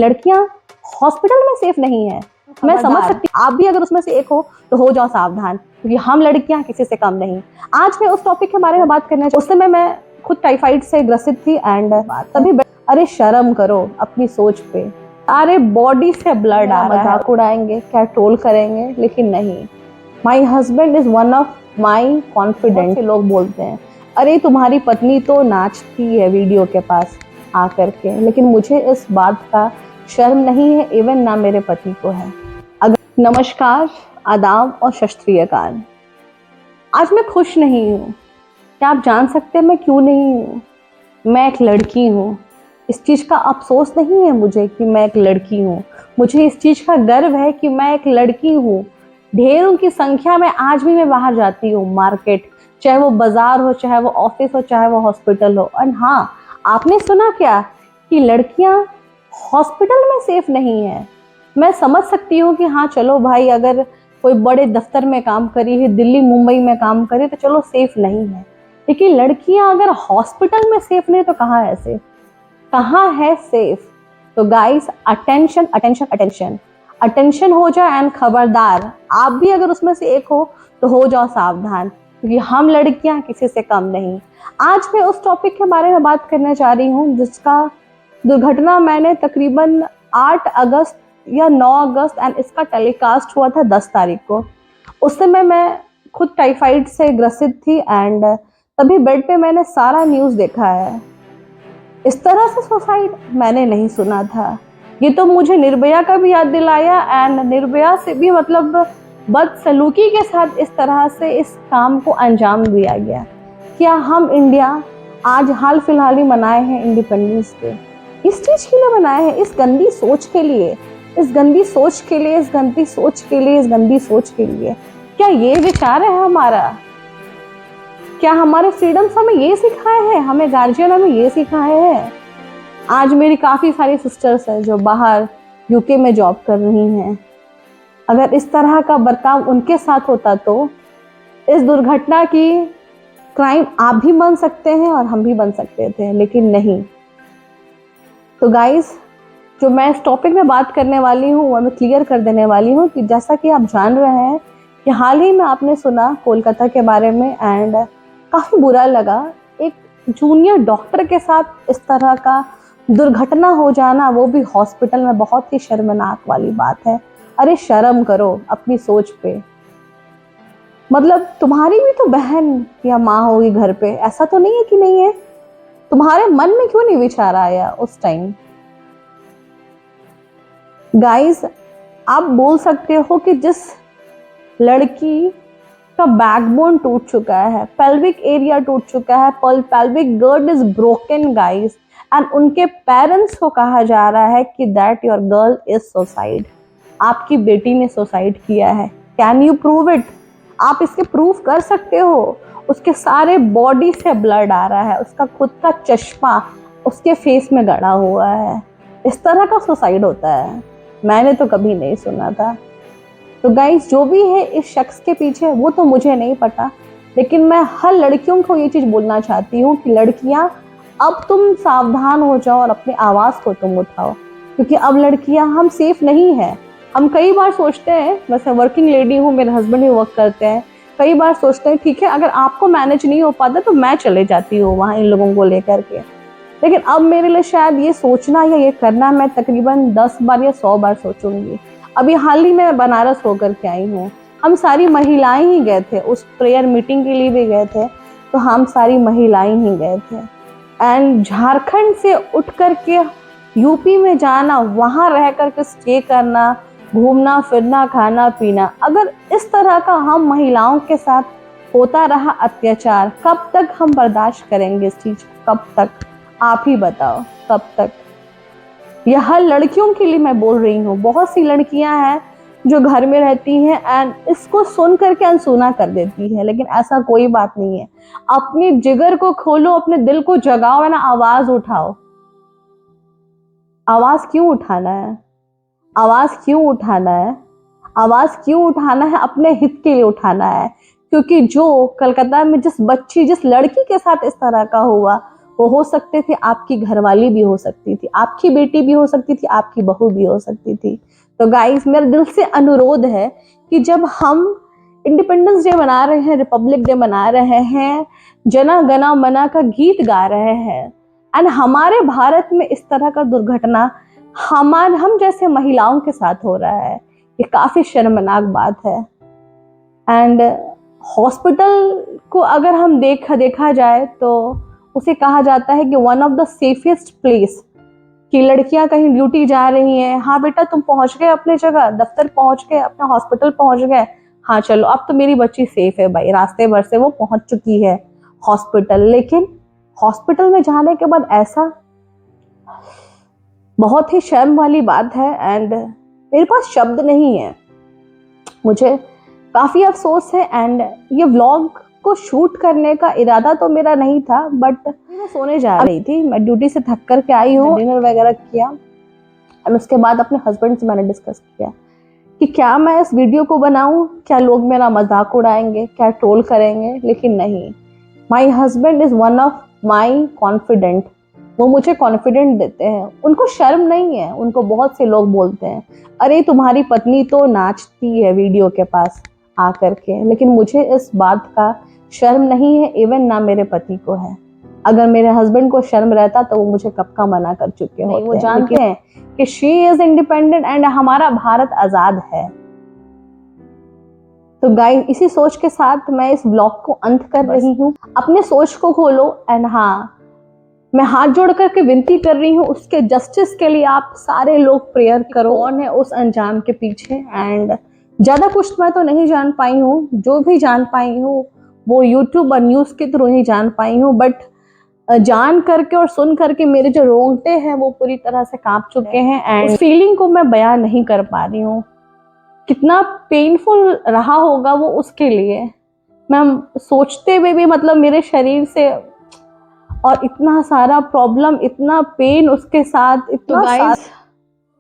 लड़कियां हॉस्पिटल में सेफ नहीं है। मैं समझ सकती हूँ, आप भी अगर उसमें से एक हो तो हो जाओ सावधान, क्योंकि हम लड़कियां किसी से कम नहीं। आज मैं उस टॉपिक के बारे में बात करना, उस समय मैं खुद टाइफाइड से ग्रसित थी एंड तभी अरे शर्म करो अपनी सोच पे। अरे बॉडी से ब्लड आ रहा है, मजाक उड़ाएंगे, क्या ट्रोल करेंगे, लेकिन नहीं। My husband is one of my confident. लोग बोलते हैं अरे तुम्हारी पत्नी तो नाचती है वीडियो के पास आकर के, लेकिन मुझे इस बात का शर्म नहीं है, इवन ना मेरे पति को है। नमस्कार, आदाब और सत श्री अकाल। आज मैं खुश नहीं हूँ। क्या आप जान सकते हैं मैं क्यों नहीं हूँ? मैं एक लड़की हूँ। इस चीज़ का अफसोस नहीं है मुझे कि मैं एक लड़की हूँ। मुझे इस चीज़ का गर्व है कि मैं एक लड़की हूँ। ढेरों की संख्या में आज भी मैं बाहर जाती हूँ मार्केट, चाहे वो बाजार हो, चाहे वो ऑफिस हो, चाहे वो हॉस्पिटल हो। और हाँ, आपने सुना क्या कि लड़कियाँ हॉस्पिटल में सेफ नहीं है। मैं समझ सकती हूँ कि हाँ चलो भाई, अगर कोई बड़े दफ्तर में काम करी है, दिल्ली मुंबई में काम करे तो चलो सेफ नहीं है, लेकिन लड़कियां अगर हॉस्पिटल में सेफ नहीं तो कहाँ है सेफ? कहाँ है सेफ? तो guys, attention attention attention attention हो जाए एंड खबरदार, आप भी अगर उसमें से एक हो तो हो जाओ सावधान, क्योंकि हम लड़कियां किसी से कम नहीं। आज मैं उस टॉपिक के बारे में बात करने जा रही हूँ जिसका दुर्घटना मैंने तकरीबन 8 अगस्त या 9 अगस्त एंड इसका टेलीकास्ट हुआ था 10 तारीख को। उस समय मैं खुद टाइफाइड से ग्रसित थी एंड तभी बेड पे मैंने सारा न्यूज़ देखा है। इस तरह से सुसाइड मैंने नहीं सुना था। ये तो मुझे निर्भया का भी याद दिलाया एंड निर्भया से भी मतलब बदसलूकी के साथ इस तरह से इस काम को अंजाम दिया गया। क्या हम इंडिया आज हाल फिलहाल ही मनाए हैं इंडिपेंडेंस डे? इस चीज़ के लिए मनाए हैं, इस गंदी सोच के लिए, इस गंदी सोच के लिए, इस गंदी सोच के लिए, इस गंदी सोच के लिए। क्या ये विचार है हमारा? क्या हमारे फ्रीडम्स हमें ये सिखाए हैं, हमें गार्जियन हमें ये सिखाए हैं? आज मेरी काफ़ी सारी सिस्टर्स हैं जो बाहर यूके में जॉब कर रही हैं। अगर इस तरह का बर्ताव उनके साथ होता तो इस दुर्घटना की क्राइम आप भी बन सकते हैं और हम भी बन सकते थे, लेकिन नहीं। तो गाइस, जो मैं इस टॉपिक में बात करने वाली हूँ वो मैं क्लियर कर देने वाली हूँ कि जैसा कि आप जान रहे हैं कि हाल ही में आपने सुना कोलकाता के बारे में एंड काफ़ी बुरा लगा। एक जूनियर डॉक्टर के साथ इस तरह का दुर्घटना हो जाना, वो भी हॉस्पिटल में, बहुत ही शर्मनाक वाली बात है। अरे शर्म करो अपनी सोच पे। मतलब तुम्हारी भी तो बहन या माँ होगी घर पे, ऐसा तो नहीं है कि नहीं है। तुम्हारे मन में क्यों नहीं विचार आया उस टाइम? गाइस, आप बोल सकते हो कि जिस लड़की का बैकबोन टूट चुका है, पेल्विक एरिया टूट चुका है, pelvic girdle is broken guys, and उनके पेरेंट्स को कहा जा रहा है कि that your girl is suicide, आपकी बेटी ने सुसाइड किया है। Can you prove it? आप इसके प्रूफ कर सकते हो? उसके सारे बॉडी से ब्लड आ रहा है, उसका खुद का चश्मा उसके फेस में गड़ा हुआ है। इस तरह का सुसाइड होता है? मैंने तो कभी नहीं सुना था। तो गाइस, जो भी है इस शख्स के पीछे वो तो मुझे नहीं पता, लेकिन मैं हर लड़कियों को ये चीज़ बोलना चाहती हूँ कि लड़कियाँ अब तुम सावधान हो जाओ और अपनी आवाज़ को तुम उठाओ, क्योंकि अब लड़कियाँ हम सेफ नहीं हैं। हम कई बार सोचते हैं, वैसे वर्किंग लेडी हूँ, मेरे हस्बैंड भी वर्क करते हैं, कई बार सोचते हैं ठीक है अगर आपको मैनेज नहीं हो पाता तो मैं चले जाती हूँ वहाँ इन लोगों को लेकर के। लेकिन अब मेरे लिए शायद ये सोचना या ये करना मैं तकरीबन 10 बार या 100 बार सोचूंगी। अभी हाल ही में बनारस होकर के आई हूँ। हम सारी महिलाएं ही गए थे, उस प्रेयर मीटिंग के लिए भी गए थे, तो हम सारी महिलाएं ही गए थे। एंड झारखंड से उठ कर के यूपी में जाना, वहाँ रह कर के स्टे करना, घूमना फिरना, खाना पीना, अगर इस तरह का हम महिलाओं के साथ होता रहा अत्याचार, कब तक हम बर्दाश्त करेंगे इस चीज़? कब तक? आप ही बताओ कब तक? यह हर लड़कियों के लिए मैं बोल रही हूँ। बहुत सी लड़कियां हैं जो घर में रहती हैं एंड इसको सुन करके अनसुना कर देती है, लेकिन ऐसा कोई बात नहीं है। अपने जिगर को खोलो, अपने दिल को जगाओ, है ना, आवाज उठाओ। आवाज क्यों उठाना है? आवाज क्यों उठाना है? आवाज क्यों उठाना है? अपने हित के लिए उठाना है, क्योंकि जो कलकत्ता में जिस बच्ची, जिस लड़की के साथ इस तरह का हुआ, वो हो सकते थे आपकी घरवाली भी हो सकती थी, आपकी बेटी भी हो सकती थी, आपकी बहू भी हो सकती थी। तो गाइस मेरा दिल से अनुरोध है कि जब हम इंडिपेंडेंस डे मना रहे हैं, रिपब्लिक डे मना रहे हैं, जना गना मना का गीत गा रहे हैं, एंड हमारे भारत में इस तरह का दुर्घटना हम जैसे महिलाओं के साथ हो रहा है, ये काफी शर्मनाक बात है। एंड हॉस्पिटल को अगर हम देखा जाए तो उसे कहा जाता है कि one of the safest place, कि लड़कियां कहीं ड्यूटी जा रही हैं, हाँ बेटा तुम पहुंच गए अपने जगह, दफ्तर पहुंच गए, अपना हॉस्पिटल पहुंच गए, हाँ चलो अब तो मेरी बच्ची सेफ है भाई, रास्ते भर से वो पहुंच चुकी है हॉस्पिटल। लेकिन हॉस्पिटल में जाने के बाद ऐसा, बहुत ही शर्म वाली बात है। एंड मेरे पास शब्द नहीं है, मुझे काफी अफसोस है। एंड ये व्लॉग को शूट करने का इरादा तो मेरा नहीं था, बट मैं सोने जा रही थी, मैं ड्यूटी से थक कर के आई हूँ, डिनर वगैरह किया, और उसके बाद अपने हस्बैंड से मैंने डिस्कस किया कि क्या मैं इस वीडियो को बनाऊं, क्या लोग मेरा मजाक उड़ाएंगे, क्या ट्रोल करेंगे। लेकिन नहीं, my husband is one of my confident, वो मुझे कॉन्फिडेंट देते हैं, उनको शर्म नहीं है। उनको बहुत से लोग बोलते हैं अरे तुम्हारी पत्नी तो नाचती है वीडियो के पास आकर के, लेकिन मुझे इस बात का शर्म नहीं है, इवन ना मेरे पति को है। अगर मेरे हस्बैंड को शर्म रहता तो वो मुझे कब का मना कर चुके होते। वो जानते हैं कि शी इज इंडिपेंडेंट एंड हमारा भारत आजाद है। तो गाइस इसी सोच के साथ मैं इस ब्लॉग को अंत कर रही हूँ। अपने सोच को खोलो, एंड हाँ मैं हाथ जोड़ करके विनती कर रही हूँ उसके जस्टिस के लिए आप सारे लोग प्रेयर करो। कौन है उस अंजाम के पीछे, एंड ज्यादा कुछ मैं तो नहीं जान पाई हूँ, जो भी जान पाई हूँ वो यूट्यूब और न्यूज के थ्रू ही जान पाई हूँ। बट जान करके और सुन करके मेरे जो रोंगटे हैं वो पूरी तरह से कांप चुके हैं, एंड उस फीलिंग को मैं बयान नहीं कर पा रही हूँ। कितना पेनफुल रहा होगा वो उसके लिए, मैं सोचते हुए भी मतलब मेरे शरीर से, और इतना सारा प्रॉब्लम, इतना पेन उसके साथ, इतना गाइस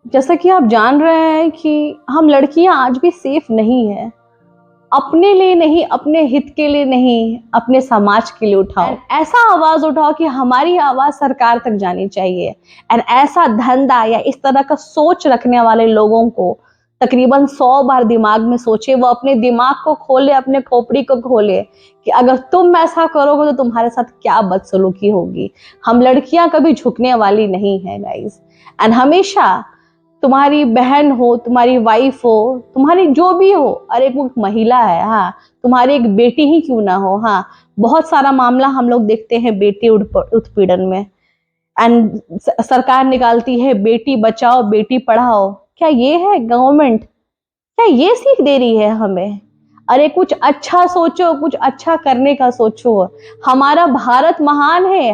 जैसा कि आप जान रहे हैं कि हम लड़कियां आज भी सेफ नहीं है, अपने लिए नहीं, अपने हित के लिए नहीं, अपने समाज के लिए उठाओ, ऐसा आवाज उठाओ कि हमारी आवाज सरकार तक जानी चाहिए। एंड ऐसा धंधा या इस तरह का सोच रखने वाले लोगों को तकरीबन 100 बार दिमाग में सोचे, वो अपने दिमाग को खोले, अपने खोपड़ी को खोले कि अगर तुम ऐसा करोगे तो तुम्हारे साथ क्या बदसलूकी होगी। हम लड़कियां कभी झुकने वाली नहीं है गाइस, एंड हमेशा तुम्हारी बहन हो, तुम्हारी वाइफ हो, तुम्हारी जो भी हो, अरे वो महिला है, हाँ तुम्हारी एक बेटी ही क्यों ना हो, हाँ बहुत सारा मामला हम लोग देखते हैं बेटी उत्पीड़न में, एंड सरकार निकालती है बेटी बचाओ बेटी पढ़ाओ। क्या ये है गवर्नमेंट, क्या ये सीख दे रही है हमें? अरे कुछ अच्छा सोचो, कुछ अच्छा करने का सोचो। हमारा भारत महान है।